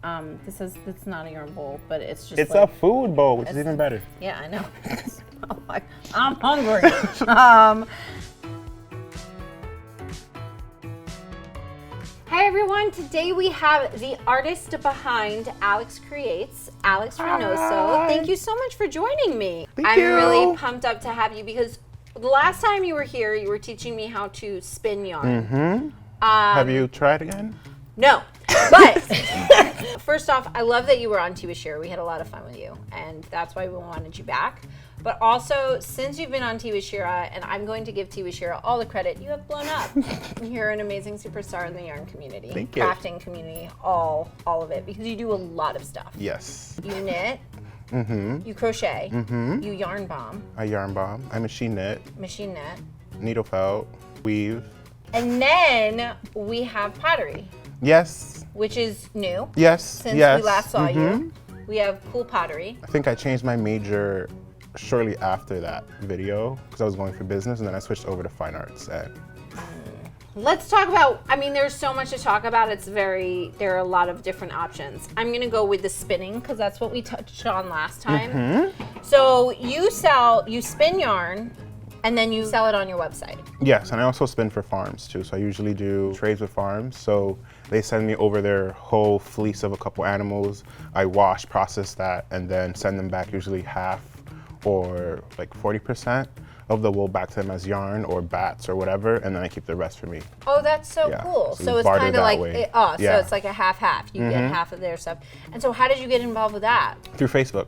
It's not a yarn bowl, but it's just It's like, a food bowl, which is even better. Yeah, I know. I'm hungry. Hi everyone, today we have the artist behind Alex Creates, Alex Reynoso. Thank you so much for joining me. I'm really pumped up to have you because the last time you were here, you were teaching me how to spin yarn. Have you tried again? No, but first off, I love that you were on Tea with Shira. We had a lot of fun with you, and that's why we wanted you back. But also, since you've been on Tea with Shira, and I'm going to give Tea with Shira all the credit, you have blown up. You're an amazing superstar in the yarn community, Thank you. crafting community, all of it, because you do a lot of stuff. Yes. You knit, you crochet, you yarn bomb, I yarn bomb. I machine knit, machine knit, needle felt, weave. and then we have pottery, Yes. which is new. Yes. Since yes. we last saw you. We have cool pottery. I think I changed my major shortly after that video because I was going for business, and then I switched over to fine arts. And Let's talk about, I mean, there's so much to talk about. There are a lot of different options. I'm gonna go with the spinning because that's what we touched on last time. So you spin yarn and then you sell it on your website. yes, and I also spin for farms too. So I usually do trades with farms. So they send me over their whole fleece of a couple animals. I wash, process that, and then send them back usually half or like 40% of the wool back to them as yarn or bats or whatever, and then I keep the rest for me. Oh, that's so Yeah, cool. so So we it's barter kind of that like, way. so Yeah. it's like a half-half. You get half of their stuff. And so how did you get involved with that? Through Facebook.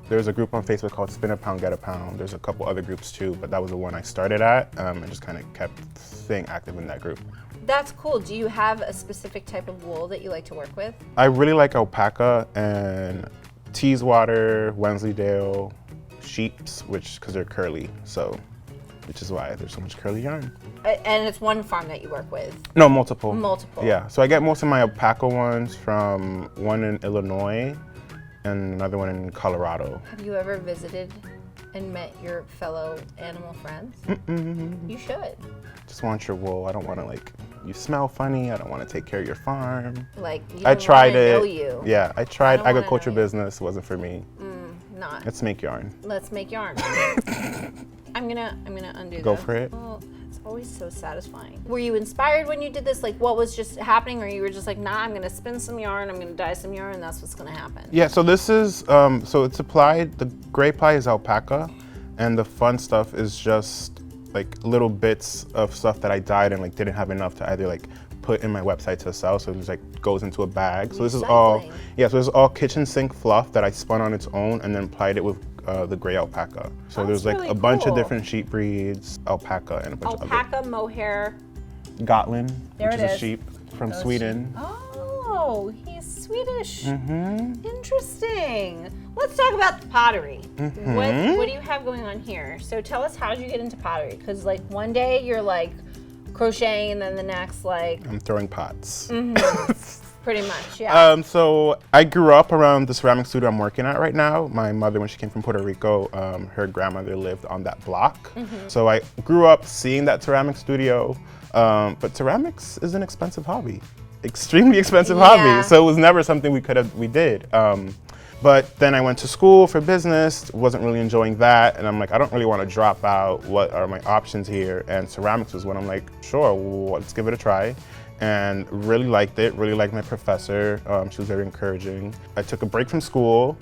There's a group on Facebook called Spin a Pound, Get a Pound. There's a couple other groups too, but that was the one I started at and just kind of kept staying active in that group. That's cool. Do you have a specific type of wool that you like to work with? I really like alpaca and Teeswater, Wensleydale, sheeps, because they're curly, which is why there's so much curly yarn. And it's one farm that you work with? No, multiple. Multiple. Yeah, so I get most of my alpaca ones from one in Illinois and another one in Colorado. Have you ever visited and met your fellow animal friends? You should. Just want your wool. I don't want to you smell funny. I don't want to take care of your farm. Like, you I don't tried wanna it. know you. Yeah, I tried don't wanna agriculture know you. business. It wasn't for me. Not. Let's make yarn. Let's make yarn. I'm gonna undo Go this. for it. Oh, it's always so satisfying. Were you inspired when you did this? Like, what was just happening, or you were just like, nah, I'm gonna spin some yarn, I'm gonna dye some yarn, and that's what's gonna happen? Yeah, so this is, so it's applied, the gray ply is alpaca, and the fun stuff is just like little bits of stuff that I dyed and didn't have enough to either put in my website to sell, so it just goes into a bag. So this is all, Recycling. yeah, so this is all kitchen sink fluff that I spun on its own and then applied it with the gray alpaca. So That's there's really a bunch of cool. different sheep breeds, alpaca and a bunch of Alpaca, mohair. other. Gotland, There which it is a is. sheep from Sweden. Oh, he's Swedish. Interesting. Let's talk about the pottery. What do you have going on here? So tell us, how did you get into pottery? Because one day you're crocheting, and then the next I'm throwing pots. pretty much, yeah. So I grew up around the ceramic studio I'm working at right now. My mother, when she came from Puerto Rico, her grandmother lived on that block. So I grew up seeing that ceramic studio, but ceramics is an expensive hobby, extremely expensive Yeah. hobby. So it was never something we did. But then I went to school for business, wasn't really enjoying that, and I'm I don't really want to drop out. What are my options here? And ceramics was when I'm sure, well, let's give it a try. And really liked it, really liked my professor. She was very encouraging. I took a break from school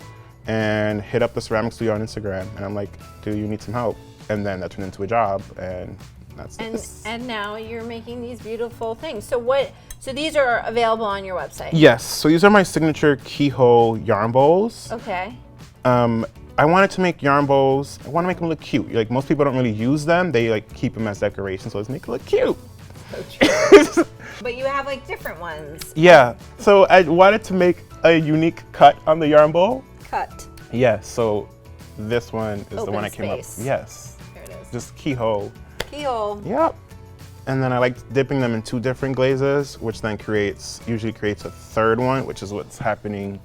and hit up the ceramic studio on Instagram, and I'm do you need some help? And then that turned into a job, and that's this. And now you're making these beautiful things. So these are available on your website? Yes, so these are my signature keyhole yarn bowls. Okay. I wanted to make yarn bowls. I want to make them look cute. Most people don't really use them. They keep them as decoration, so let's make it look cute. So true. But you have different ones. Yeah, so I wanted to make a unique cut on the yarn bowl. Cut. Yes, so this one is the Open one I came up space. with. Yes, Here it is. just keyhole. Keyhole. Yep. And then I like dipping them in 2 different glazes, which then usually creates a third one, which is what's happening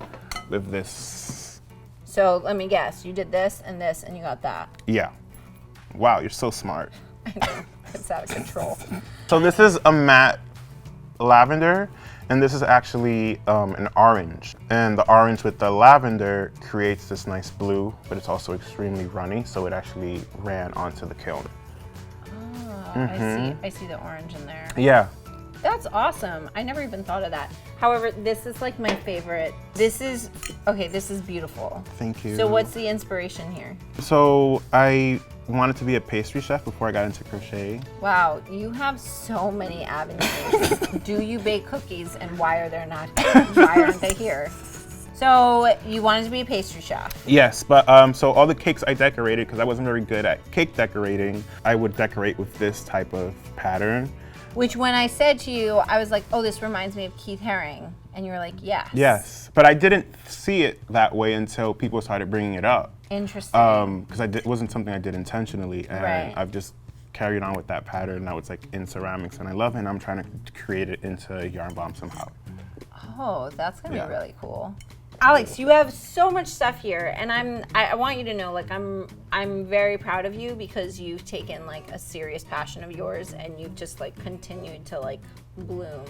with this. So let me guess, you did this, and you got that. Yeah. Wow, you're so smart. I know, it's out of control. So this is a matte lavender, And this is actually an orange. And the orange with the lavender creates this nice blue, but it's also extremely runny, so it actually ran onto the kiln. Oh, I see the orange in there. Yeah. That's awesome. I never even thought of that. However, this is like my favorite. This is beautiful. Thank you. So what's the inspiration here? So I wanted to be a pastry chef before I got into crochet. Wow, you have so many avenues. Do you bake cookies, and why aren't they here? So you wanted to be a pastry chef. Yes, but so all the cakes I decorated, because I wasn't very good at cake decorating, I would decorate with this type of pattern. Which when I said to you, I was like, oh, this reminds me of Keith Haring. And you were like, yes. Yes, but I didn't see it that way until people started bringing it up. Interesting. Because it wasn't something I did intentionally. And Right. I've just carried on with that pattern. Now it's like in ceramics and I love it, and I'm trying to create it into yarn bomb somehow. Oh, that's gonna Yeah. be really cool. Alex, you have so much stuff here, and I want you to know, like, I'm very proud of you because you've taken like a serious passion of yours and you've just like continued to like bloom.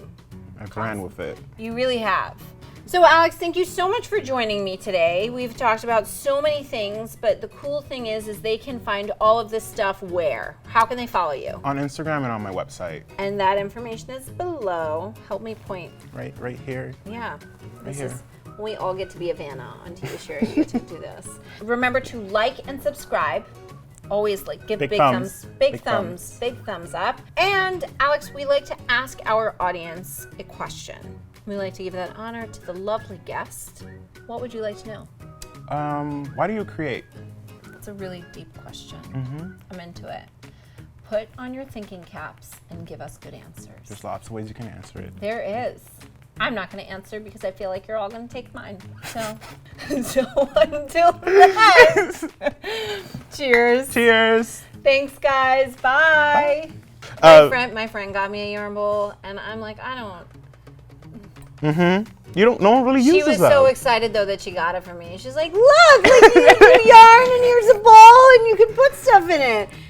I've ran with it. You really have. So Alex, thank you so much for joining me today. We've talked about so many things, but the cool thing is they can find all of this stuff where? How can they follow you? On Instagram and on my website. And that information is below. Help me point. Right here. Yeah. This here. is we all get to be Havana on TV Shira. You get to do this. Remember to like and subscribe. Always like give big thumbs, big thumbs up. And Alex, we like to ask our audience a question. We like to give that honor to the lovely guest. What would you like to know? Why do you create? It's a really deep question. I'm into it. Put on your thinking caps and give us good answers. There's lots of ways you can answer it. There is. I'm not going to answer because I feel like you're all going to take mine. So until then, cheers. Cheers. Thanks, guys. Bye. My friend got me a yarn bowl, and I'm like, I don't. No one really uses She was them. so excited though that she got it for me. She's like, look, like you can do yarn, and here's a bowl, and you can put stuff in it.